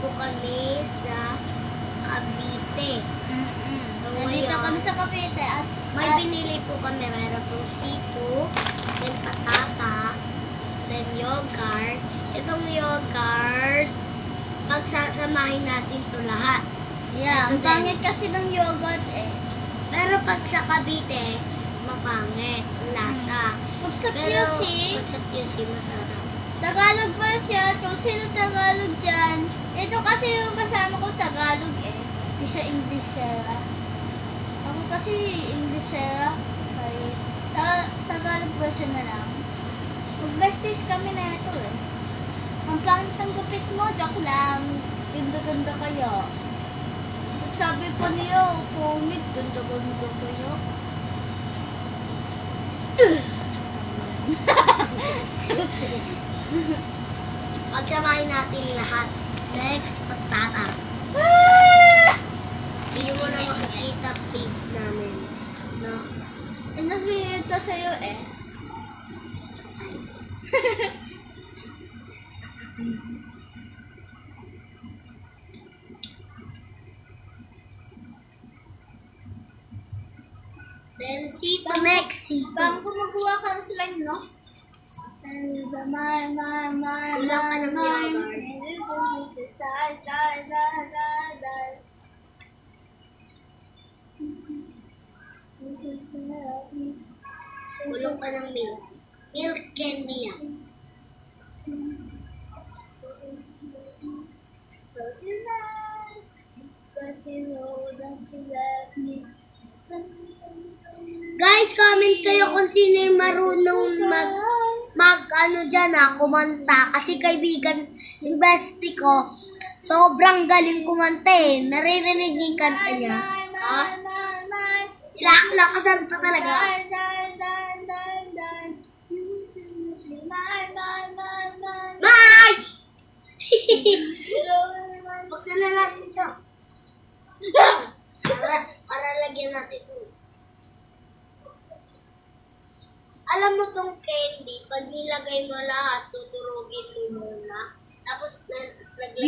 po kami sa Cavite. So, Nandito ngayon, kami sa Cavite at may binili po kami. Meron pong C2, then patata, then yogurt. Itong yogurt, pagsasamahin natin to lahat. yeah, Ito ang din. pangit kasi ng yogurt eh. Pero pag sa Cavite, mapangit ang lasa. Pag sa Pero QC, pag sa QC, masarap. Tagalog pa siya. Kung sino Tagalog dyan. Ito kasi yung kasama ko Tagalog eh. Hindi siya Inglesera. Ako kasi Inglesera. Kaya Tagalog version na lang. Mag-besties kami na ito eh. Ang pangit ng gupit mo, joke lang. Ganda-ganda kayo. At sabi pa niyo, pungit, ganda-ganda kayo. Pagsamahin natin lahat. Next, patata. Hindi mo na makikita face namin. No? Eh, nasita sa'yo eh. Then, sito next, sito. Bang gumagawa ka ng slime, no? Kulang ka ng yogurt. Kulong ka ng milk. Milk candy yan. So tonight, but you know that you left me. Guys, comment kayo kung sino yung marunong mag dyan kumanta. Kasi kaibigan, yung bestie ko, sobrang galing kumanta eh. Naririnig niyo yung kanta niya. Ha? Lakasan to talaga. Bye! Buksan na natin ito. Para lagyan natin ito. Alam mo tong candy, pag nilagay mo lahat, tuturugin mo muna. Tapos, naglagay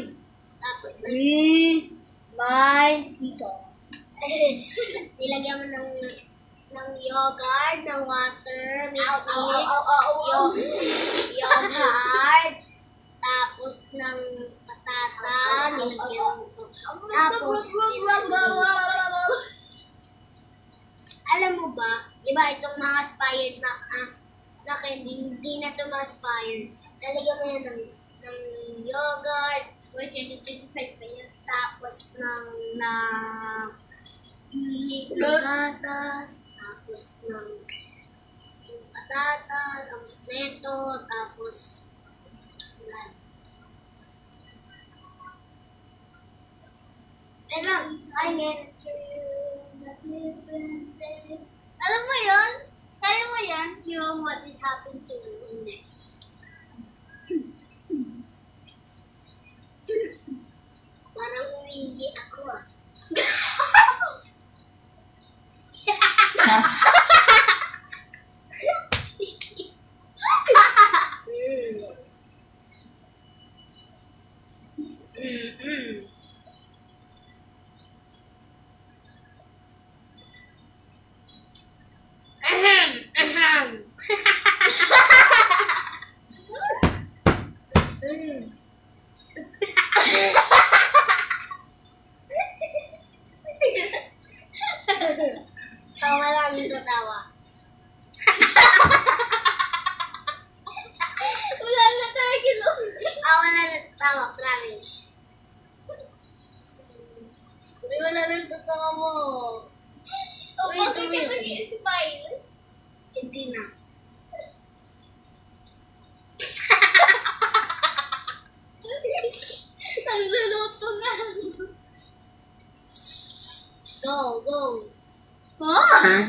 mo tapos, My sito. nilagyan mo ng yogurt, ng water, mix yogurt, tapos ng patata, nilagyan mo. Tapos, alam mo ba, di ba itong mga expired na candy, hindi na ito mga expired. Lalagyan mo yan ng yogurt, 2025 pa yan. Tapos ng gatas, tapos ng patata, tapos neto, tapos yan. Pero, I get Alam mo yun? Kaya mo yan? Yung what is happened to you. Hindi. Parang umiihi ako ah. Tawa lang dito tawa. Wala na tayo kilong. Wala na tawa, promise. Wala na tatawa mo. O bakit ka nag-i-smile? Hindi na. Nagluluto na. So, go. Huh?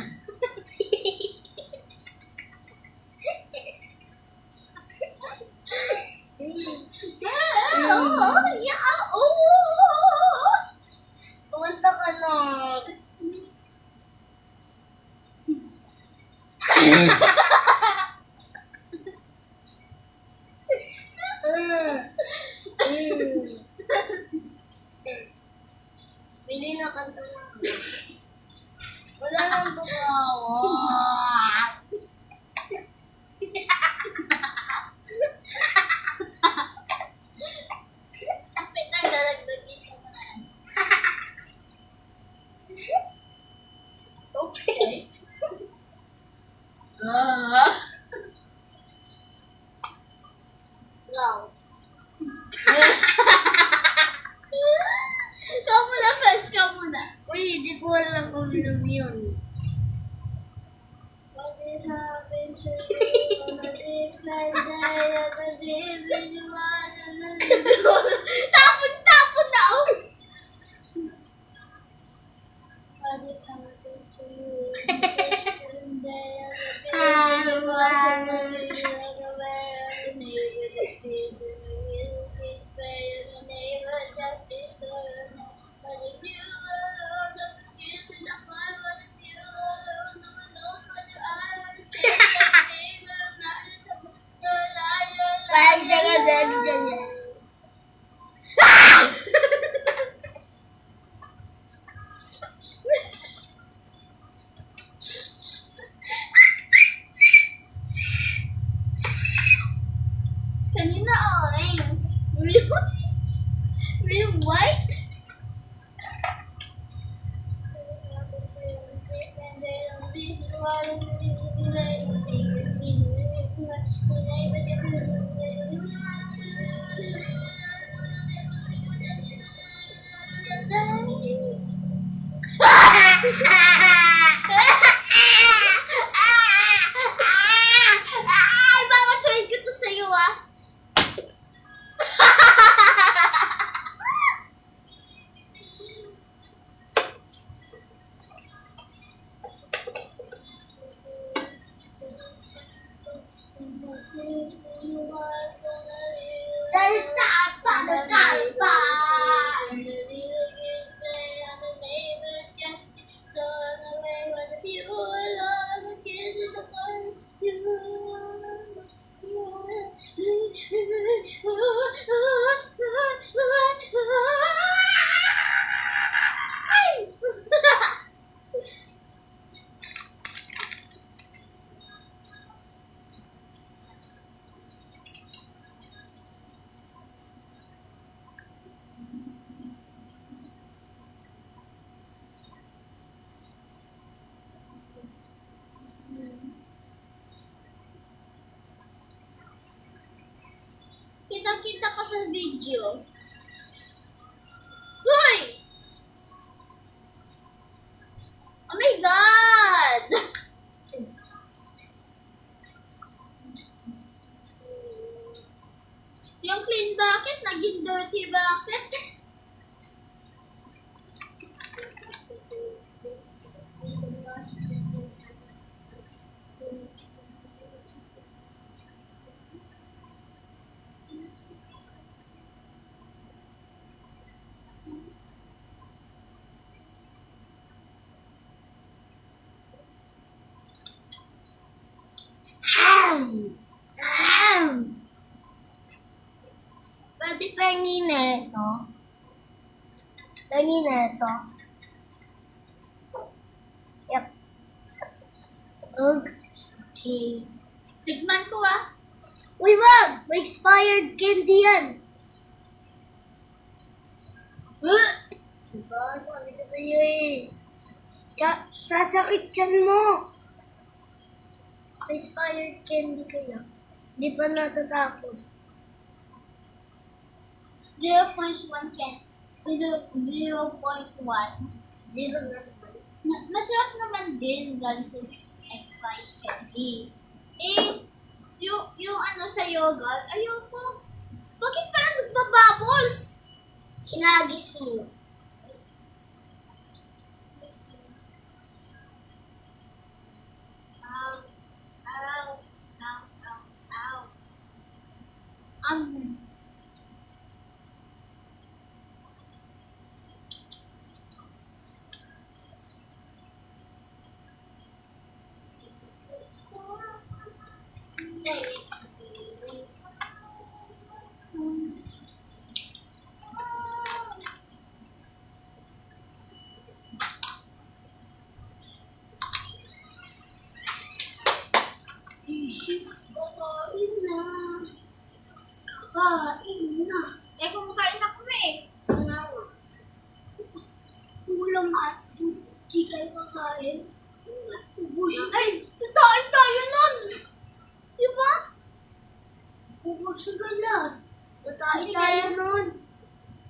Kumanta ka na. Tapon na, oh! What is happening to you? Parang siya nga bago dyan yan. Kanina orange. May white? Ay, baka tuwid ko to sa'yo, ah. Dahil sa pagkakaiba. Kita-kita ka sa video. Hoy! Oh my God! Yung clean bucket, naging dirty bucket. Pwede pengin ito. Pengin ito. Yep. Okay. Tigman ko, ah. Uy, wag! May expired candy yan. Diba? Sabi ko sa'yo eh. Sasakit yan mo. May expired candy kaya. Di pa natatapos. 0.1 can. 0.1. Zero na naman. Masarap naman din galing sa expired candy. Eh, yung ano sa yogurt, ayoko. Bakit pa nagbabubbles? Hinagis mo. Ow. Ow. Ow. Ow. Ow. Isip, kakain na. Kakain na. Eh, kumakain ako na eh. Kulang at di kayo kakain. Ubus. Ay, tatayin tayo nun! Diba? Ubus ka lahat. Tatayin Sige. tayo nun.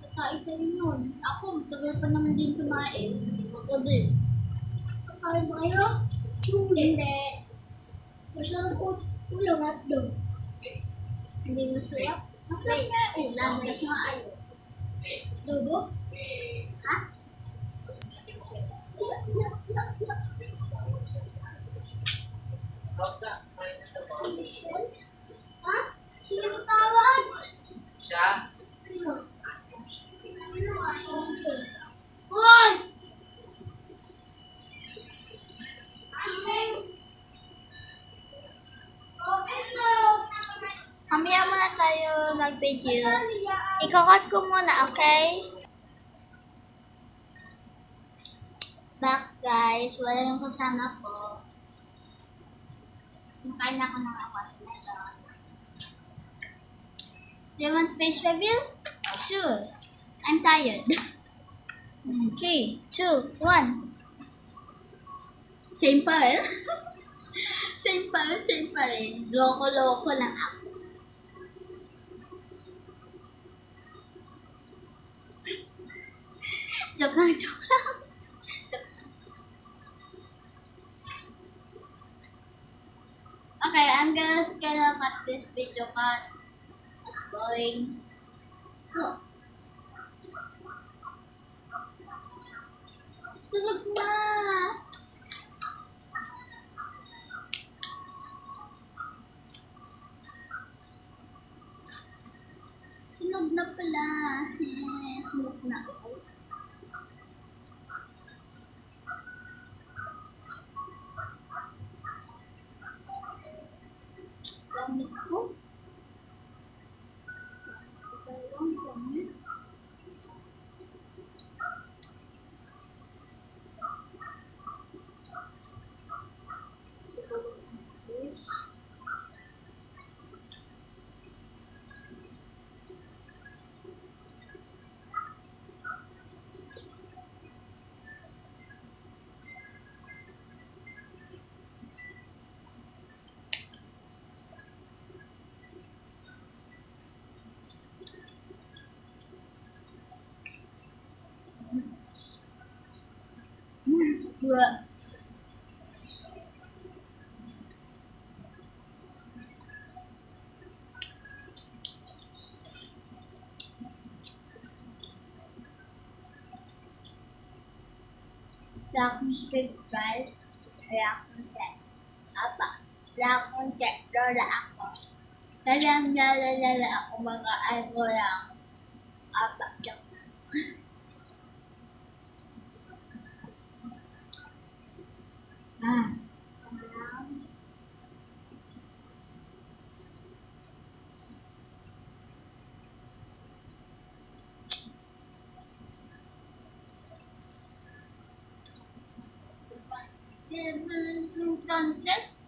Tatayin tayo nun. Ako, tagal pa naman din kumain. Ako din. Kakain ba kayo? Hindi. Masarap po. Kulang at doon. Hindi masarap. Masarap na yung ulam. Mas maano. Dugo? Ha? Ha? Sino tawag? Siya? Sino? Sino nga? Hoy! Mamaya muna tayo mag-video. Ikakat ko muna, okay? Back guys, wala yung kasama ko. Makain ako ng apat na ito. Do you want face reveal? Sure. I'm tired. 3, 2, 1. Same pa rin. Same pa rin. Loko-loko lang ako. Joke lang. Okay, I'm gonna cut this video cause it's boring. Tulog na! Sunog na pala. Sunog na ako. Gamit ko. Gamit. What? Wala akong cake, guys. Wala akong cake. Apa? Wala akong cake. Lola ako. Lalang ako mga ano lang. Apa? Joke. Contest